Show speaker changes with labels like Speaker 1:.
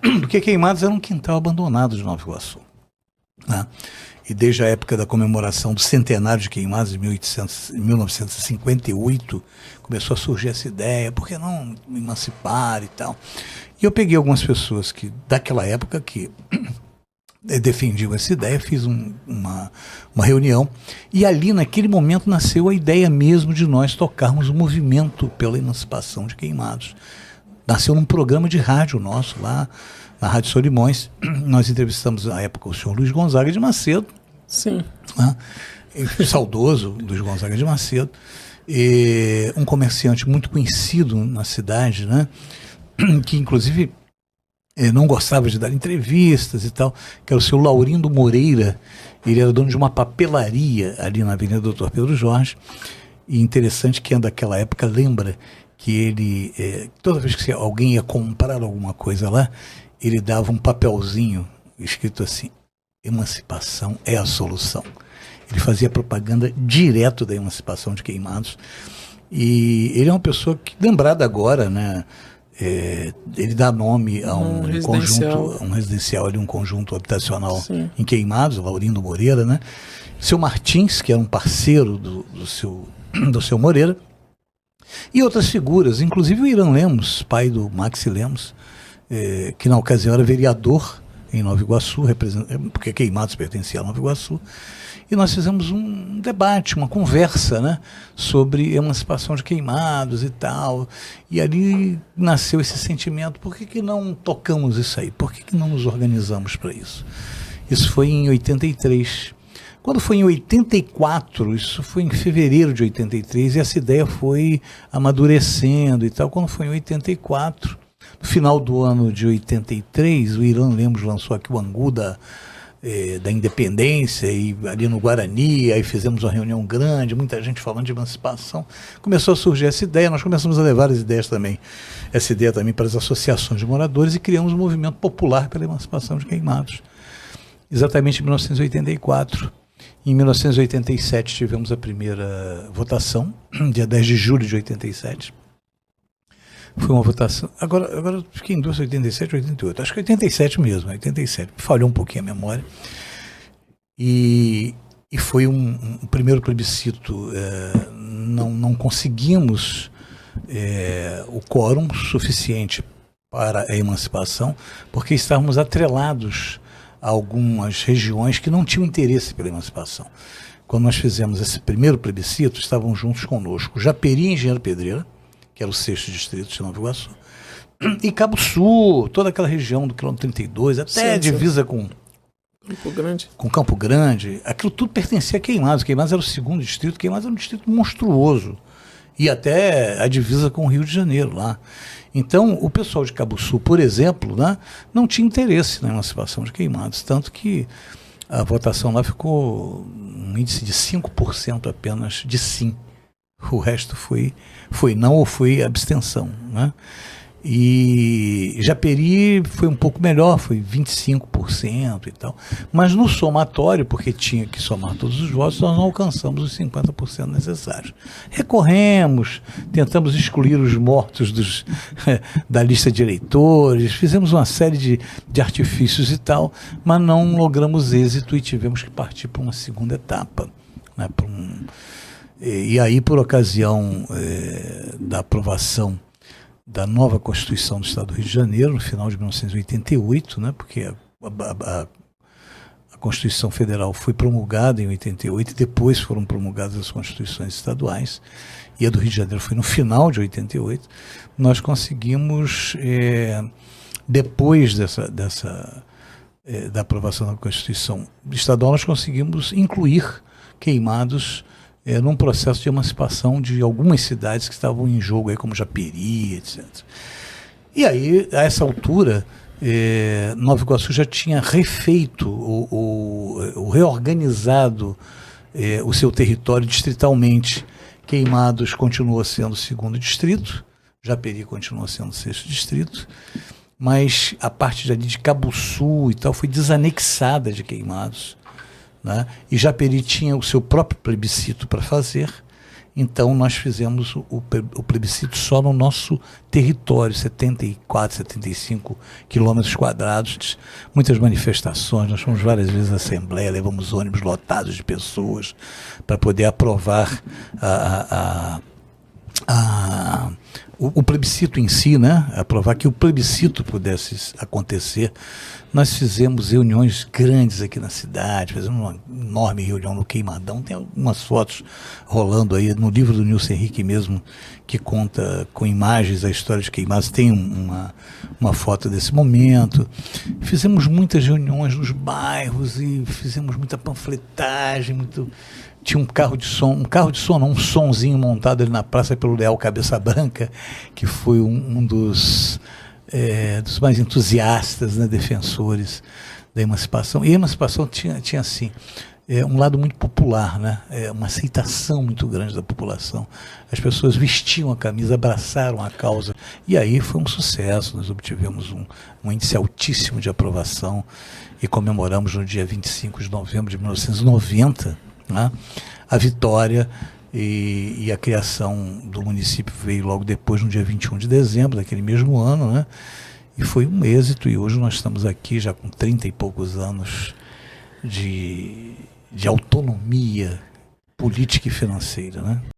Speaker 1: Porque Queimados era um quintal abandonado de Nova Iguaçu, né? E desde a época da comemoração do centenário de Queimados, em 1958, começou a surgir essa ideia, por que não emancipar e tal? E eu peguei algumas pessoas daquela época que defendiam essa ideia, fiz uma reunião, e ali naquele momento nasceu a ideia mesmo de nós tocarmos o movimento pela emancipação de Queimados. Nasceu num programa de rádio nosso lá, na Rádio Solimões. Nós entrevistamos na época o senhor Luiz Gonzaga de Macedo.
Speaker 2: Sim.
Speaker 1: Né? Saudoso Luiz Gonzaga de Macedo. E um comerciante muito conhecido na cidade, né? Que inclusive não gostava de dar entrevistas e tal, que era o seu Laurindo Moreira. Ele era dono de uma papelaria ali na Avenida Doutor Pedro Jorge. E interessante que daquela época lembra que ele, toda vez que alguém ia comprar alguma coisa lá, ele dava um papelzinho escrito assim: emancipação é a solução. Ele fazia propaganda direto da emancipação de Queimados. E ele é uma pessoa que, lembrada agora, né, ele dá nome a um conjunto, um residencial ali, um conjunto habitacional. Sim. Em Queimados, Laurindo Moreira, né? Seu Martins, que era um parceiro do seu Moreira, e outras figuras, inclusive o Irã Lemos, pai do Maxi Lemos, que na ocasião era vereador em Nova Iguaçu, porque Queimados pertencia a Nova Iguaçu, e nós fizemos um debate, uma conversa, né, sobre emancipação de Queimados e tal, e ali nasceu esse sentimento: por que não tocamos isso aí? Por que não nos organizamos para isso? Isso foi em 83. Quando foi em 84, isso foi em fevereiro de 83, e essa ideia foi amadurecendo e tal. Quando foi em 84, no final do ano de 83, o Irã Lemos lançou aqui o Angu da Independência, e ali no Guarani, aí fizemos uma reunião grande, muita gente falando de emancipação. Começou a surgir essa ideia, nós começamos a levar essa ideia também para as associações de moradores, e criamos um movimento popular pela emancipação de Queimados. Exatamente em 1984. Em 1987 tivemos a primeira votação, dia 10 de julho de 87. Foi uma votação. Agora eu fiquei em 87 ou 88. Acho que 87 mesmo, 87. Falhou um pouquinho a memória. E foi um primeiro plebiscito. Não conseguimos o quórum suficiente para a emancipação, porque estávamos atrelados a algumas regiões que não tinham interesse pela emancipação. Quando nós fizemos esse primeiro plebiscito, estavam juntos conosco Japeri e Engenheiro Pedreira, que era o 6º distrito de Nova Iguaçu, e Cabo Sul, toda aquela região do quilômetro 32, até a divisa com Campo Grande. Aquilo tudo pertencia a Queimados. Queimados era o 2º distrito, Queimados era um distrito monstruoso, e até a divisa com o Rio de Janeiro lá. Então, o pessoal de Cabo Sul, por exemplo, né, não tinha interesse na emancipação de Queimados, tanto que a votação lá ficou um índice de 5% apenas de sim. O resto foi não ou foi abstenção, né? E Japeri foi um pouco melhor, foi 25% e tal. Mas no somatório, porque tinha que somar todos os votos, nós não alcançamos os 50% necessários. Recorremos, tentamos excluir os mortos da lista de eleitores, fizemos uma série de artifícios e tal, mas não logramos êxito e tivemos que partir para uma segunda etapa, né, e aí, por ocasião da aprovação da nova Constituição do Estado do Rio de Janeiro, no final de 1988, né, porque a Constituição Federal foi promulgada em 88 e depois foram promulgadas as Constituições estaduais, e a do Rio de Janeiro foi no final de 88, nós conseguimos, depois da aprovação da Constituição Estadual, nós conseguimos incluir Queimados num processo de emancipação de algumas cidades que estavam em jogo, aí, como Japeri, etc. E aí, a essa altura, Nova Iguaçu já tinha refeito, reorganizado o seu território distritalmente. Queimados continuou sendo o 2º distrito, Japeri continuou sendo o 6º distrito, mas a parte de Cabo Sul e tal foi desanexada de Queimados, né? E Japeri tinha o seu próprio plebiscito para fazer, Então nós fizemos o plebiscito só no nosso território, 74, 75 quilômetros quadrados, muitas manifestações, nós fomos várias vezes à Assembleia, levamos ônibus lotados de pessoas para poder aprovar o plebiscito em si, né? Aprovar que o plebiscito pudesse acontecer. Nós fizemos reuniões grandes aqui na cidade, fizemos uma enorme reunião no Queimadão, tem algumas fotos rolando aí no livro do Nilson Henrique mesmo, que conta com imagens a história de Queimados, tem uma foto desse momento. Fizemos muitas reuniões nos bairros e fizemos muita panfletagem, tinha um carro de som não, um sonzinho montado ali na praça pelo Leal Cabeça Branca, que foi um dos mais entusiastas, né, defensores da emancipação. E a emancipação tinha assim, um lado muito popular, né, uma aceitação muito grande da população. As pessoas vestiam a camisa, abraçaram a causa, e aí foi um sucesso. Nós obtivemos um índice altíssimo de aprovação e comemoramos no dia 25 de novembro de 1990, né, a vitória, e a criação do município veio logo depois, no dia 21 de dezembro daquele mesmo ano, né, e foi um êxito, e hoje nós estamos aqui já com 30 e poucos anos de autonomia política e financeira, né?